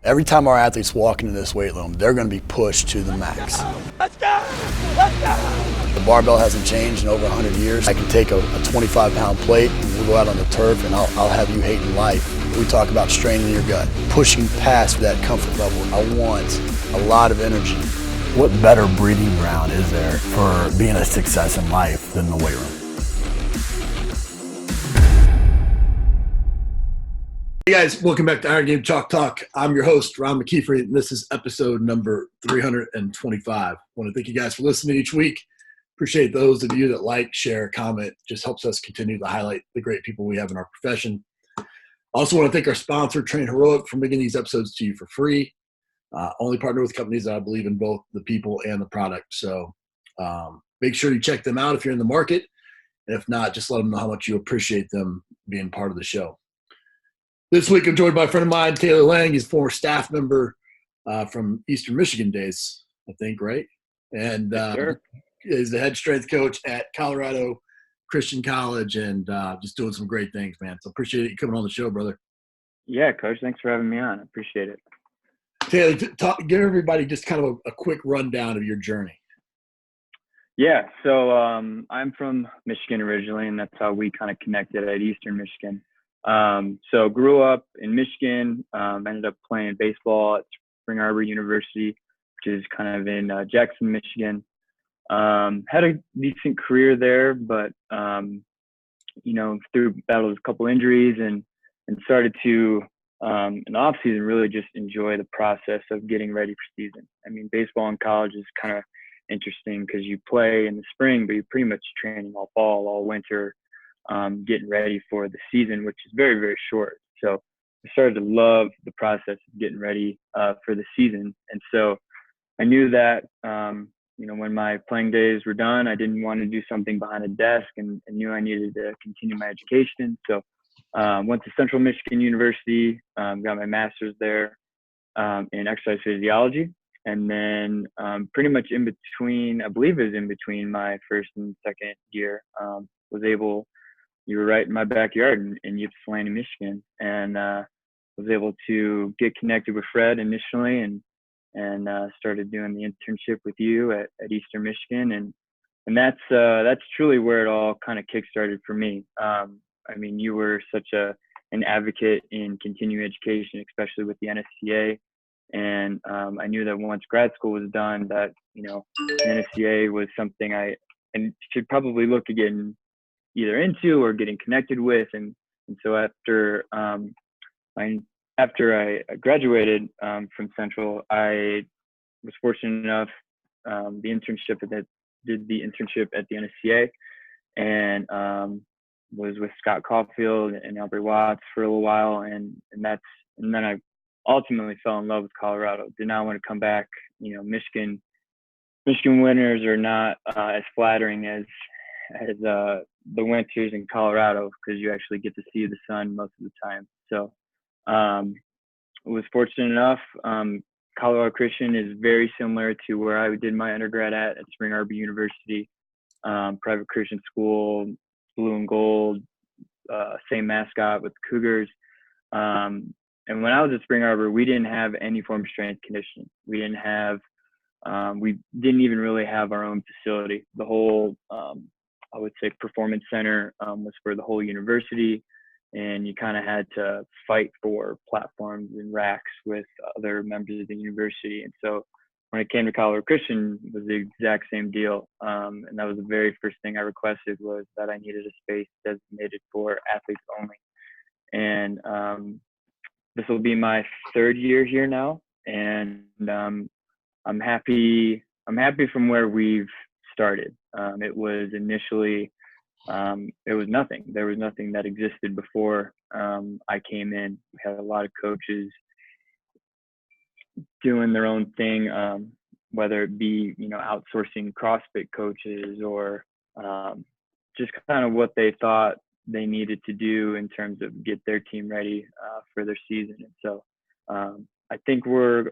Every time our athletes walk into this weight room, they're going to be pushed to the max. Let's go! Let's go! The barbell hasn't changed in over 100 years. I can take a 25-pound plate and we'll go out on the turf and I'll have you hating life. We talk about straining your gut, pushing past that comfort level. I want a lot of energy. What better breeding ground is there for being a success in life than the weight room? Hey guys, welcome back to Iron Game Chalk Talk. I'm your host, Ron McKeefery, and this is episode number 325. I want to thank you guys for listening each week. Appreciate those of you that like, share, comment. Just helps us continue to highlight the great people we have in our profession. Also want to thank our sponsor, Train Heroic, for bringing these episodes to you for free. Only partner with companies that I believe in both the people and the product. So make sure you check them out if you're in the market. And if not, just let them know how much you appreciate them being part of the show. This week, I'm joined by a friend of mine, Taylor Lange. He's a former staff member from Eastern Michigan days, I think, right? And Sure. is the head strength coach at Colorado Christian College and just doing some great things, man. So appreciate you coming on the show, brother. Yeah, Coach. Thanks for having me on. I appreciate it. Taylor, give everybody just kind of a quick rundown of your journey. Yeah, so I'm from Michigan originally, and that's how we kind of connected at Eastern Michigan. So grew up in Michigan, ended up playing baseball at Spring Arbor University, which is kind of in Jackson, Michigan. Had a decent career there, but, through battled a couple injuries and started to, in the off season, really just enjoy the process of getting ready for season. I mean, baseball in college is kind of interesting because you play in the spring, but you're pretty much training all fall, all winter, getting ready for the season, which is very, very short. So I started to love the process of getting ready for the season. And so I knew that, when my playing days were done, I didn't want to do something behind a desk and knew I needed to continue my education. So went to Central Michigan University, got my master's there in exercise physiology. And then pretty much in between, I believe it was in between my first and second year, was able, you were right in my backyard in Ypsilanti, Michigan, and was able to get connected with Fred initially and started doing the internship with you at Eastern Michigan. And that's truly where it all kind of kickstarted for me. I mean, you were such an advocate in continuing education, especially with the NSCA. And I knew that once grad school was done, that the NSCA was something I should probably look at getting either into or getting connected with. And so after I graduated from Central, I was fortunate enough did the internship at the NSCA and was with Scott Caulfield and Albert Watts for a little while, and then I ultimately fell in love with Colorado. Did not want to come back. Michigan winters are not as flattering as the winters in Colorado because you actually get to see the sun most of the time. So was fortunate enough. Colorado Christian is very similar to where I did my undergrad at Spring Arbor University, private Christian school, blue and gold, same mascot with the Cougars. And when I was at Spring Arbor, we didn't have any form of strength conditioning. We didn't even really have our own facility. The whole, I would say, performance center was for the whole university, and you kind of had to fight for platforms and racks with other members of the university. And so when it came to Colorado Christian, it was the exact same deal. And that was the very first thing I requested, was that I needed a space designated for athletes only. And this will be my third year here now, and I'm happy from where we've started. It was initially, it was nothing. There was nothing that existed before I came in. We had a lot of coaches doing their own thing, whether it be, outsourcing CrossFit coaches or just kind of what they thought they needed to do in terms of get their team ready for their season. And so I think we're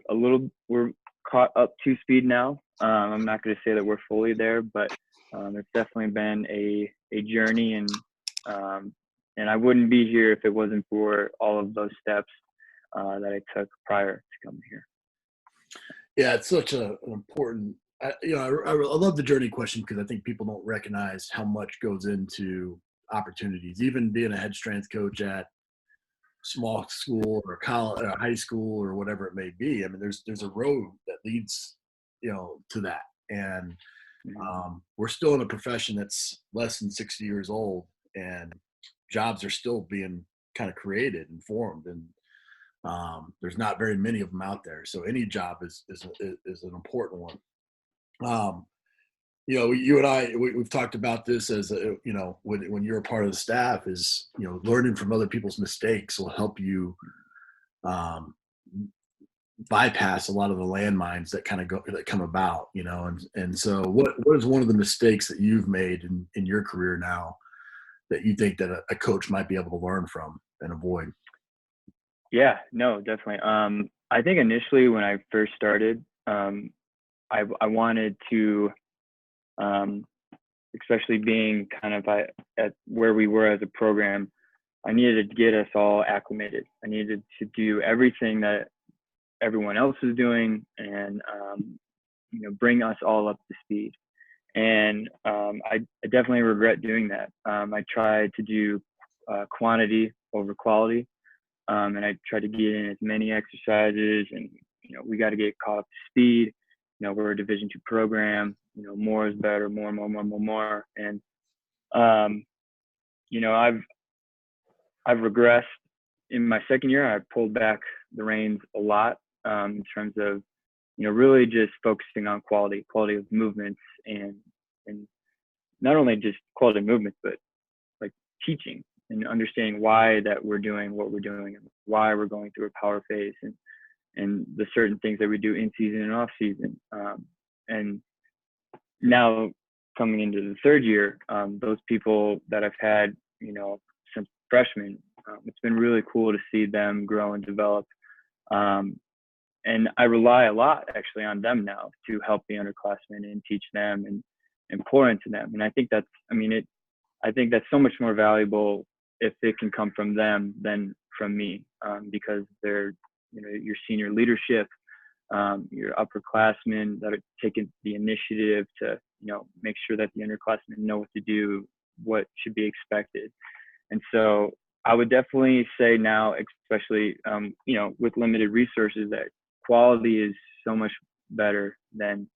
caught up to speed now. I'm not going to say that we're fully there, but it's definitely been a journey, and I wouldn't be here if it wasn't for all of those steps that I took prior to coming here. Yeah, it's such an important. I love the journey question because I think people don't recognize how much goes into opportunities. Even being a head strength coach at small school or college, or high school, or whatever it may be. I mean, there's a road that leads, to that, and we're still in a profession that's less than 60 years old, and jobs are still being kind of created and formed, and there's not very many of them out there. So any job is an important one. You and I, we've talked about this as when you're a part of the staff, is learning from other people's mistakes will help you bypass a lot of the landmines that come about, and so what is one of the mistakes that you've made in your career now that you think that a coach might be able to learn from and avoid? Yeah, no, definitely. I think initially when I first started, I wanted to, especially being kind of at where we were as a program, I needed to get us all acclimated. I needed to do everything that everyone else was doing, and bring us all up to speed. And I definitely regret doing that. I tried to do quantity over quality, and I tried to get in as many exercises, and we got to get caught up to speed. We're a Division II program. More is better, more. And I've regressed. In my second year, I pulled back the reins a lot in terms of really just focusing on quality of movements, and not only just quality of movements, but like teaching and understanding why that we're doing what we're doing, and why we're going through a power phase, and the certain things that we do in season and off season. And now coming into the third year, those people that I've had, since freshman, it's been really cool to see them grow and develop. And I rely a lot actually on them now to help the underclassmen and teach them and pour into them. And I think I think that's so much more valuable if it can come from them than from me, because they're, your senior leadership, your upperclassmen that are taking the initiative to, make sure that the underclassmen know what to do, what should be expected. And so I would definitely say now, especially, with limited resources, that quality is so much better than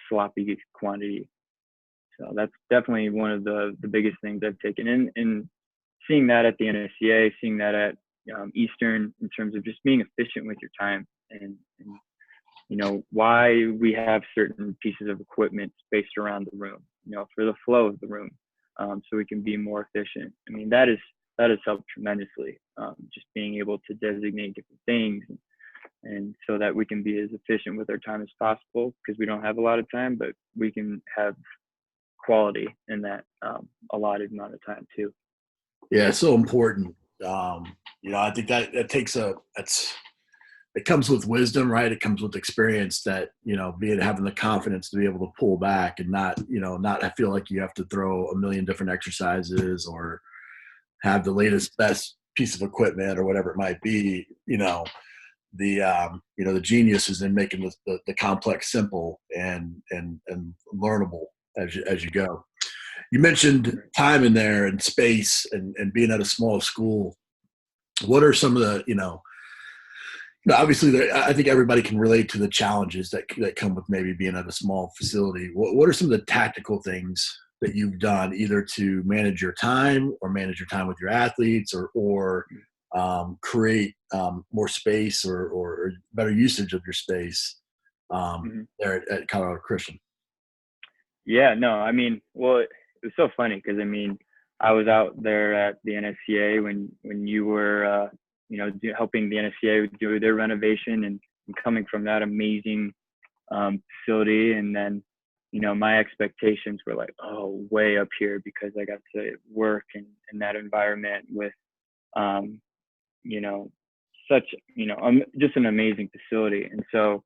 sloppy quantity. So that's definitely one of the biggest things I've taken in seeing that at the NSCA, seeing that at Eastern, in terms of just being efficient with your time, and why we have certain pieces of equipment spaced around the room, for the flow of the room, so we can be more efficient. I mean, that has helped tremendously, just being able to designate different things, and so that we can be as efficient with our time as possible, because we don't have a lot of time, but we can have quality in that allotted amount of time too. Yeah, it's so important. I think that it comes with wisdom, right? It comes with experience, that, having the confidence to be able to pull back and not feel like you have to throw a million different exercises or have the latest, best piece of equipment or whatever it might be. The genius is in making the complex simple and learnable as you go. You mentioned time in there and space and being at a small school. What are some of the, obviously I think everybody can relate to the challenges that come with maybe being at a small facility. What are some of the tactical things that you've done, either to manage your time or manage your time with your athletes, or create more space or better usage of your space there at Colorado Christian? Yeah, no, I mean, well, it was so funny because, I was out there at the NSCA when you were, helping the NSCA do their renovation, and coming from that amazing facility. And then, my expectations were like, oh, way up here, because I got to work in that environment with, such, just an amazing facility. And so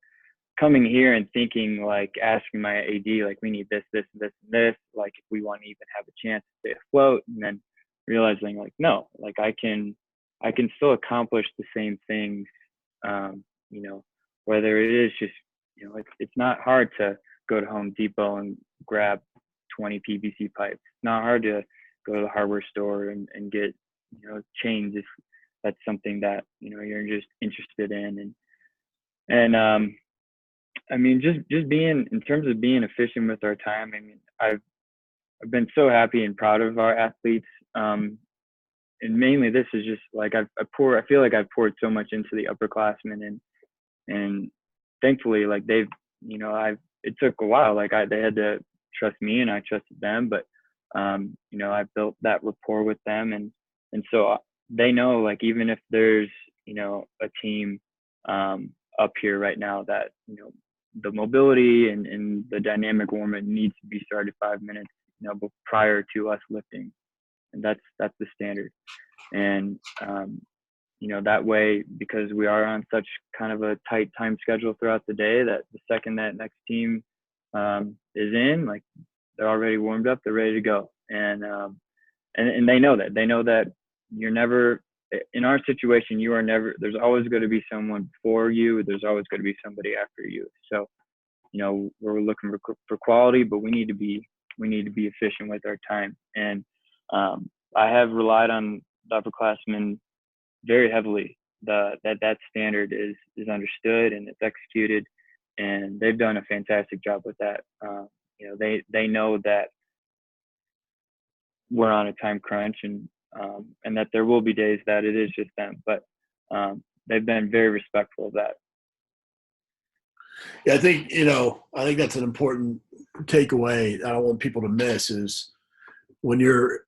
coming here and thinking, like, asking my AD, like, we need this, this, this, and this, like, if we want to even have a chance to stay afloat, and then realizing, like, no, like, I can I can still accomplish the same things, whether it is just, it's not hard to go to Home Depot and grab 20 PVC pipes. It's not hard to go to the hardware store and get, chains if that's something that, you're just interested in. Just being, in terms of being efficient with our time, I've been so happy and proud of our athletes. And mainly this is just like, I feel like I've poured so much into the upperclassmen, and thankfully, like they've, it took a while. Like they had to trust me and I trusted them, but, I built that rapport with them. And so they know, like, even if there's, a team, up here right now that, the mobility and the dynamic warm-up needs to be started 5 minutes, prior to us lifting. And that's the standard. And, that way, because we are on such kind of a tight time schedule throughout the day, that the second that next team is in, like they're already warmed up, they're ready to go. And they know that. They know that you're never, in our situation, you are never, there's always going to be someone before you. There's always going to be somebody after you. So, we're looking for quality, but we need to be efficient with our time. And I have relied on the upperclassmen very heavily. That standard is understood and it's executed, and they've done a fantastic job with that. They know that we're on a time crunch, and that there will be days that it is just them, but they've been very respectful of that. Yeah, I think that's an important takeaway I don't want people to miss is when you're,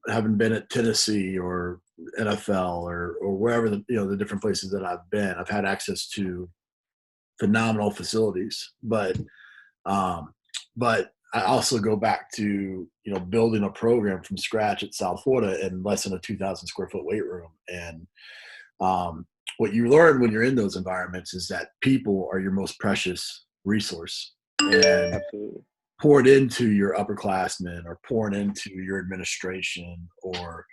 having been at Tennessee or NFL or wherever the different places that I've been, I've had access to phenomenal facilities, but I also go back to, building a program from scratch at South Florida in less than a 2,000 square foot weight room. And what you learn when you're in those environments is that people are your most precious resource. And Absolutely. pouring into your upperclassmen or pouring into your administration or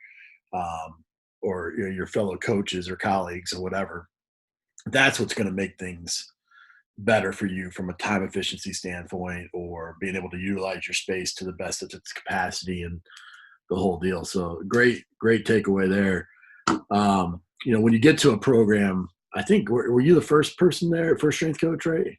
your fellow coaches or colleagues or whatever, that's what's going to make things better for you from a time efficiency standpoint, or being able to utilize your space to the best of its capacity and the whole deal. So great takeaway there. When you get to a program, I think, were you the first person there, first strength coach, right?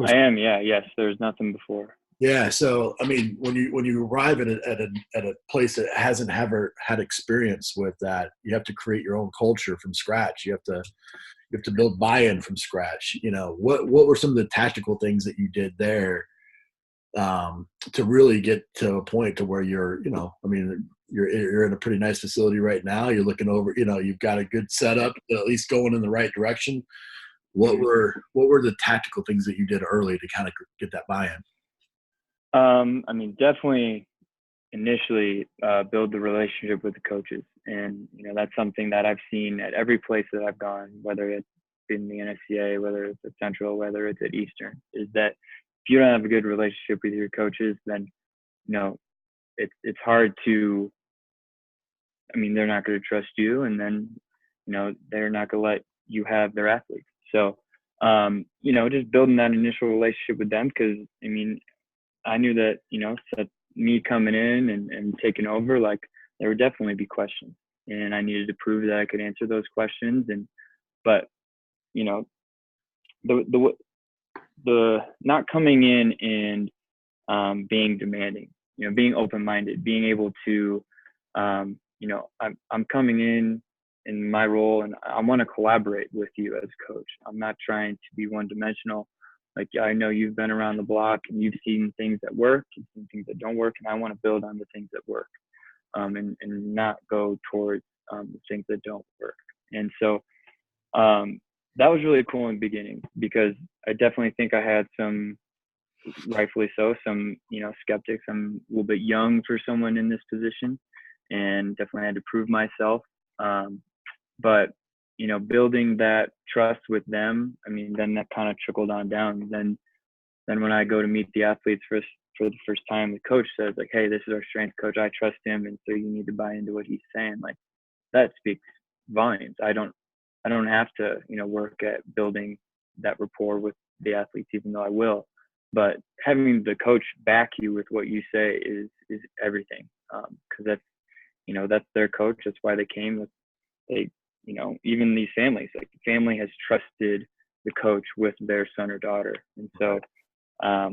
I am. Yeah. Yes. There's nothing before. Yeah. So, when you arrive at a place that hasn't ever had experience with that, you have to create your own culture from scratch. You have to build buy-in from scratch. What were some of the tactical things that you did there to really get to a point to where you're in a pretty nice facility right now. You're looking over, you've got a good setup, at least going in the right direction. What were the tactical things that you did early to kind of get that buy-in? Definitely initially build the relationship with the coaches. And, that's something that I've seen at every place that I've gone, whether it's in the NCAA, whether it's at Central, whether it's at Eastern, is that if you don't have a good relationship with your coaches, then, it's hard to, they're not going to trust you, and then, they're not going to let you have their athletes. So, just building that initial relationship with them, because, I knew that, so me coming in and taking over, like, there would definitely be questions, and I needed to prove that I could answer those questions. But the not coming in and being demanding, being open-minded, being able to, I'm coming in my role, and I want to collaborate with you as coach. I'm not trying to be one-dimensional. Like, I know you've been around the block and you've seen things that work and seen things that don't work, and I want to build on the things that work, and not go towards the things that don't work. And so that was really cool in the beginning, because I definitely think I had some, rightfully so, some, skeptics. I'm a little bit young for someone in this position, and definitely had to prove myself. But building that trust with them, then that kind of trickled on down. Then when I go to meet the athletes for the first time, the coach says, like, hey, this is our strength coach. I trust him, and so you need to buy into what he's saying. Like, that speaks volumes. I don't have to, work at building that rapport with the athletes, even though I will. But having the coach back you with what you say is everything. Because that's their coach. That's why they came with, even these families, like the family has trusted the coach with their son or daughter. And so I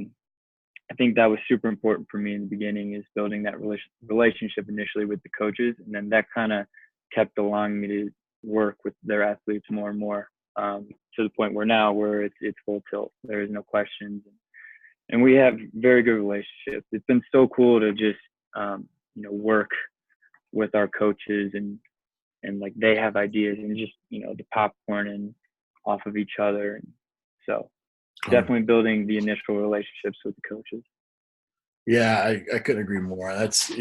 think that was super important for me in the beginning, is building that relationship initially with the coaches. And then that kind of kept allowing me to work with their athletes more and more, to the point where it's full tilt. There is no questions. And we have very good relationships. It's been so cool to just, work with our coaches and like they have ideas and just, the popcorn and off of each other. And so definitely building the initial relationships with the coaches. Yeah, I couldn't agree more. That's,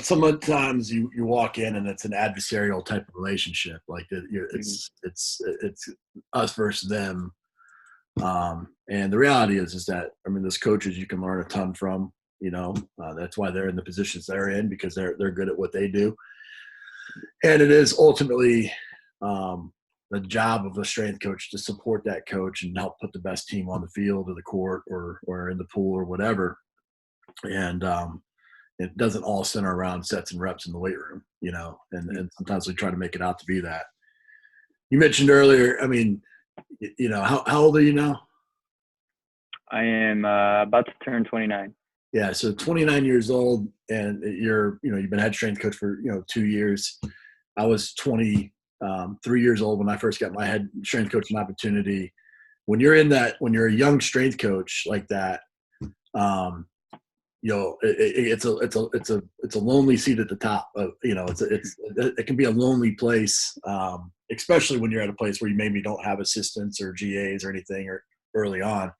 sometimes you walk in and it's an adversarial type of relationship. Like it's us versus them. And the reality is that, those coaches you can learn a ton from, that's why they're in the positions they're in, because they're good at what they do. And it is ultimately the job of a strength coach to support that coach and help put the best team on the field or the court or in the pool or whatever. And it doesn't all center around sets and reps in the weight room, and sometimes we try to make it out to be that. You mentioned earlier, how old are you now? I am about to turn 29. Yeah, so 29 years old, and you've been head strength coach for 2 years. I was 23 years old when I first got my head strength coaching opportunity. When you're a young strength coach like that, it's a lonely seat at the top. It can be a lonely place, especially when you're at a place where you maybe don't have assistants or GAs or anything or early on.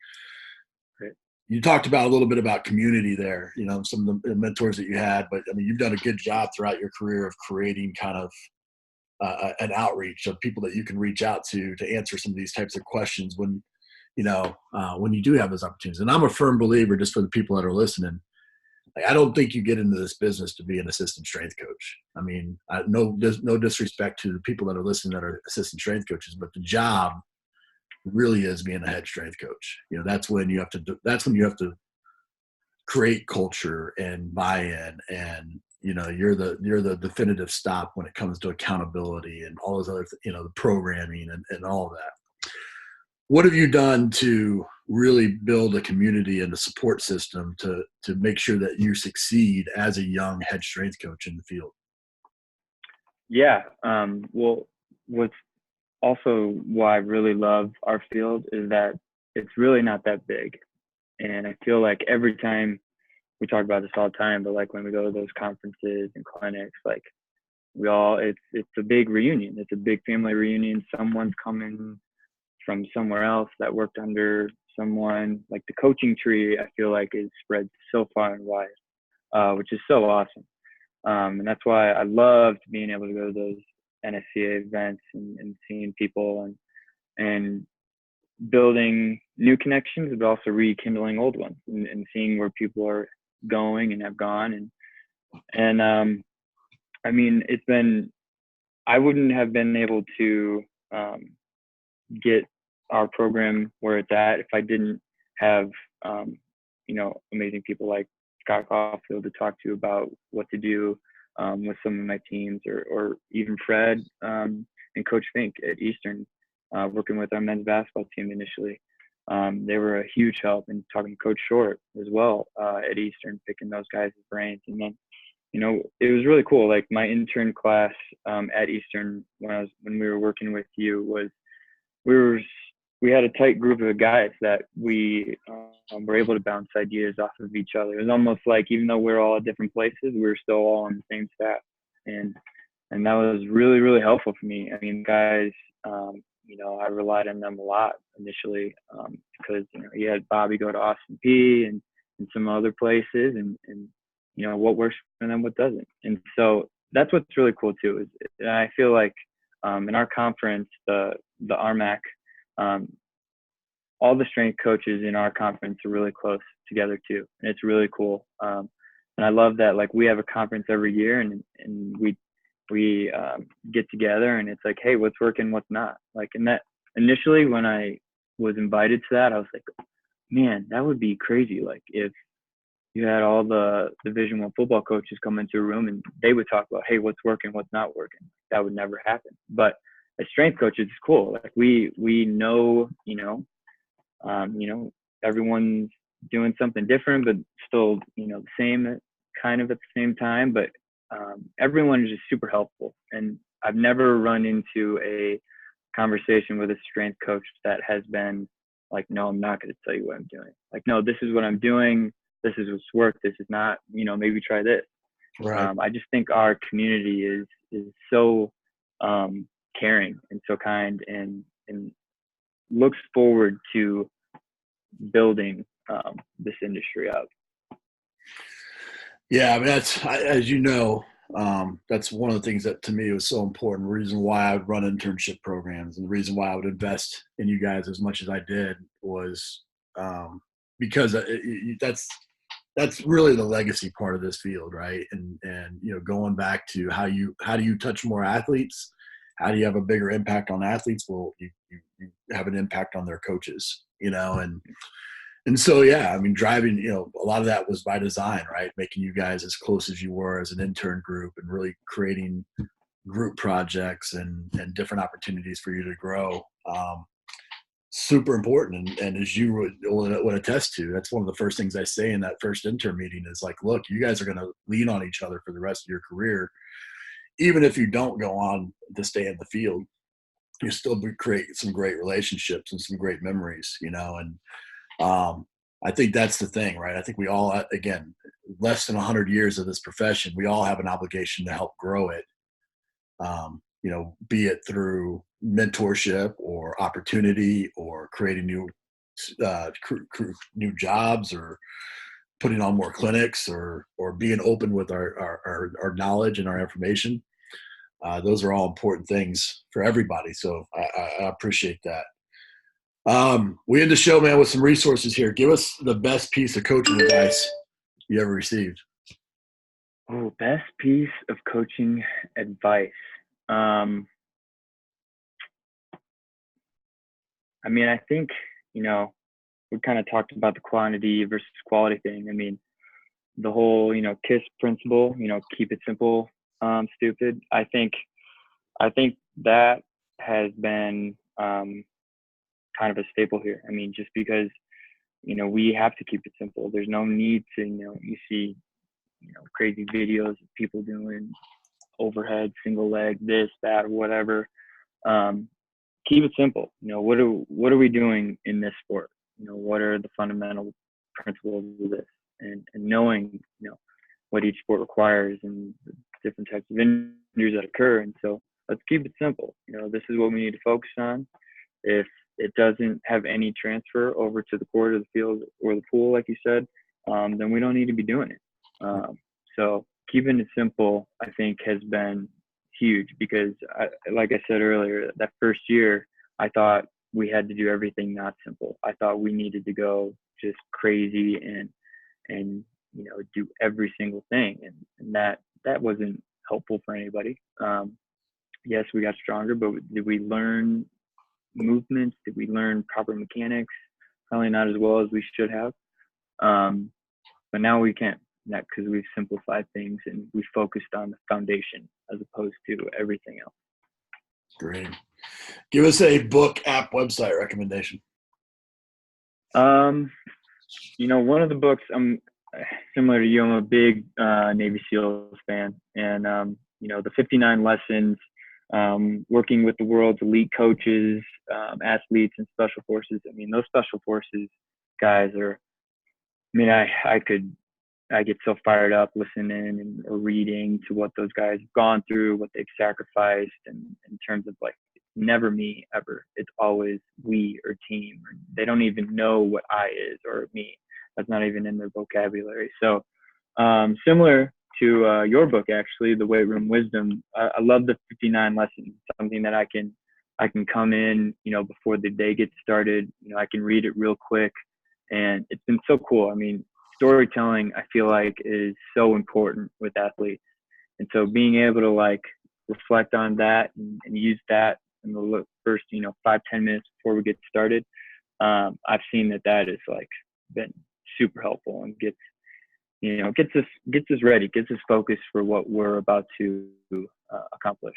You talked about a little bit about community there, some of the mentors that you had, but you've done a good job throughout your career of creating kind of an outreach of people that you can reach out to answer some of these types of questions when you do have those opportunities. And I'm a firm believer, just for the people that are listening, I don't think you get into this business to be an assistant strength coach. No disrespect to the people that are listening that are assistant strength coaches, but the job really is being a head strength coach. That's when you have to create culture and buy-in, and you're the definitive stop when it comes to accountability and all those other the programming and all of that. What have you done to really build a community and a support system to make sure that you succeed as a young head strength coach in the field? Yeah. Well, what's also why I really love our field is that it's really not that big. And I feel like every time we talk about this all the time, but like when we go to those conferences and clinics, like it's a big reunion. It's a big family reunion. Someone's coming from somewhere else that worked under someone. Like the coaching tree, I feel like is spread so far and wide, which is so awesome. And that's why I loved being able to go to those NSCA events and seeing people and building new connections, but also rekindling old ones and seeing where people are going and have gone. I wouldn't have been able to get our program where it's at if I didn't have, amazing people like Scott Caulfield to talk to about what to do with some of my teams, or even Fred and Coach Fink at Eastern, working with our men's basketball team initially. They were a huge help, in talking to Coach Short as well at Eastern, picking those guys' brains. And then, it was really cool. Like my intern class at Eastern, when we were working with you, was we had a tight group of guys that we were able to bounce ideas off of each other. It was almost like, even though we're all at different places, we were still all on the same staff. And that was really, really helpful for me. Guys, I relied on them a lot initially because, you had Bobby go to Austin P and some other places, and what works for them, what doesn't. And so that's what's really cool too, is I feel like in our conference, the RMAC, all the strength coaches in our conference are really close together too. And it's really cool. And I love that, like, we have a conference every year and we we get together and it's like, hey, what's working, what's not. Like, and that initially when I was invited to that, I was like, man, that would be crazy. Like if you had all the Division I football coaches come into a room and they would talk about, hey, what's working, what's not working. That would never happen. But as strength coaches, it's cool. Like we know, everyone's doing something different, but still, the same kind of at the same time. But everyone is just super helpful. And I've never run into a conversation with a strength coach that has been like, no, I'm not going to tell you what I'm doing. Like, no, this is what I'm doing. This is what's worked. This is not, maybe try this. Right. I just think our community is so caring and so kind and looks forward to building this industry up. Yeah, I mean, as you know, that's one of the things that to me was so important. The reason why I would run internship programs and the reason why I would invest in you guys as much as I did was because that's really the legacy part of this field, right? And going back to how do you touch more athletes? How do you have a bigger impact on athletes? Well, you have an impact on their coaches, and so, yeah, I mean, driving, a lot of that was by design, right? Making you guys as close as you were as an intern group and really creating group projects and different opportunities for you to grow. Super important. And as you would attest to, that's one of the first things I say in that first intern meeting is like, look, you guys are going to lean on each other for the rest of your career. Even if you don't go on to stay in the field, you still create some great relationships and some great memories, and I think that's the thing, right? I think we all, again, less than 100 years of this profession, we all have an obligation to help grow it, be it through mentorship or opportunity or creating new jobs or putting on more clinics or being open with our knowledge and our information. Those are all important things for everybody. So I appreciate that. We end the show, man, with some resources here. Give us the best piece of coaching advice you ever received. Oh, best piece of coaching advice. I mean, I think, we kind of talked about the quantity versus quality thing. I mean, the whole, KISS principle, keep it simple, stupid. I think that has been kind of a staple here. I mean, just because, we have to keep it simple. There's no need to, you see, crazy videos of people doing overhead, single leg, this, that, or whatever. Keep it simple. What are we doing in this sport? What are the fundamental principles of this? And knowing, what each sport requires and the different types of injuries that occur. And so let's keep it simple. This is what we need to focus on. If it doesn't have any transfer over to the court or the field or the pool, like you said, then we don't need to be doing it. So keeping it simple, I think, has been huge because, like I said earlier, that first year, I thought we had to do everything not simple. I thought we needed to go just crazy and do every single thing, and that wasn't helpful for anybody. Yes, we got stronger, but did we learn movements? Did we learn proper mechanics? Probably not as well as we should have. But now we can, because we've simplified things and we focused on the foundation as opposed to everything else. Great. Give us a book, app, website recommendation. One of the books, I'm similar to you, I'm a big Navy SEALs fan, and the 59 lessons, working with the world's elite coaches, athletes, and special forces. I mean, those special forces guys are, I get so fired up listening or reading to what those guys have gone through, what they've sacrificed, and in terms of like, never me ever. It's always we or team. Or they don't even know what I is or me. That's not even in their vocabulary. So similar to your book, actually, The Weight Room Wisdom, I love the 59 lessons, something that I can come in, before the day gets started. I can read it real quick. And it's been so cool. I mean, storytelling, I feel like, is so important with athletes. And so being able to reflect on that and use that in the first, 5-10 minutes before we get started, I've seen that is like been super helpful and gets us ready, gets us focused for what we're about to accomplish.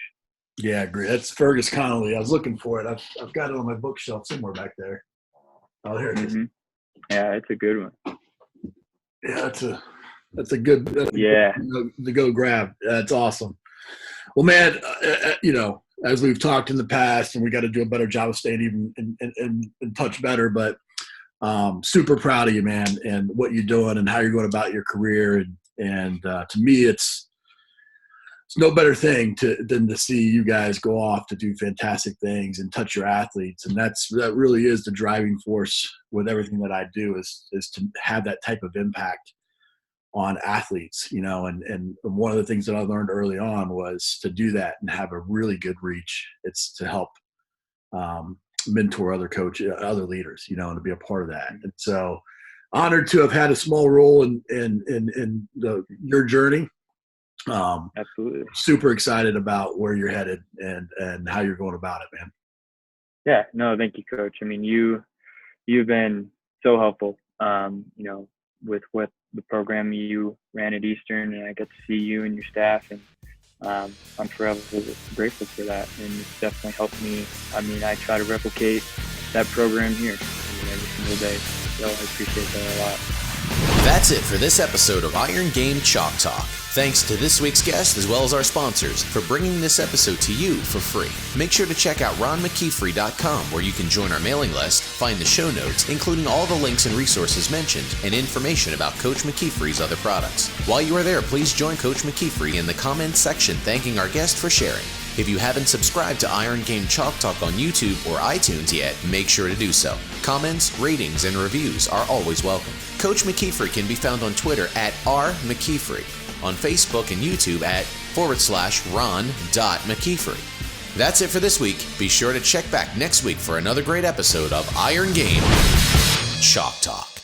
Yeah, I agree. That's Fergus Connolly. I was looking for it. I've got it on my bookshelf somewhere back there. Oh, here it is. Yeah, it's a good one. Yeah, that's a good to go grab. That's awesome. Well, man, as we've talked in the past, and we got to do a better job of staying even in touch better, but super proud of you, man, and what you're doing and how you're going about your career. And to me, it's no better thing than to see you guys go off to do fantastic things and touch your athletes. And that really is the driving force with everything that I do is to have that type of impact on athletes, and one of the things that I learned early on was to do that and have a really good reach. It's to help mentor other coaches, other leaders, and to be a part of that. And so honored to have had a small role in your journey. Absolutely. Super excited about where you're headed and how you're going about it, man. Yeah, no, thank you, Coach. I mean, you've been so helpful, with the program you ran at Eastern, and I got to see you and your staff, and I'm forever grateful for that. And it's definitely helped me. I mean, I try to replicate that program here every single day. So I appreciate that a lot. That's it for this episode of Iron Game Chalk Talk. Thanks to this week's guest as well as our sponsors for bringing this episode to you for free. Make sure to check out ronmckeefery.com where you can join our mailing list, find the show notes, including all the links and resources mentioned, and information about Coach McKeefery's other products. While you are there, please join Coach McKeefery in the comments section thanking our guest for sharing. If you haven't subscribed to Iron Game Chalk Talk on YouTube or iTunes yet, make sure to do so. Comments, ratings, and reviews are always welcome. Coach McKeefery can be found on Twitter at @RMcKeefery, on Facebook and YouTube at /Ron.McKeefery. That's it for this week. Be sure to check back next week for another great episode of Iron Game Chalk Talk.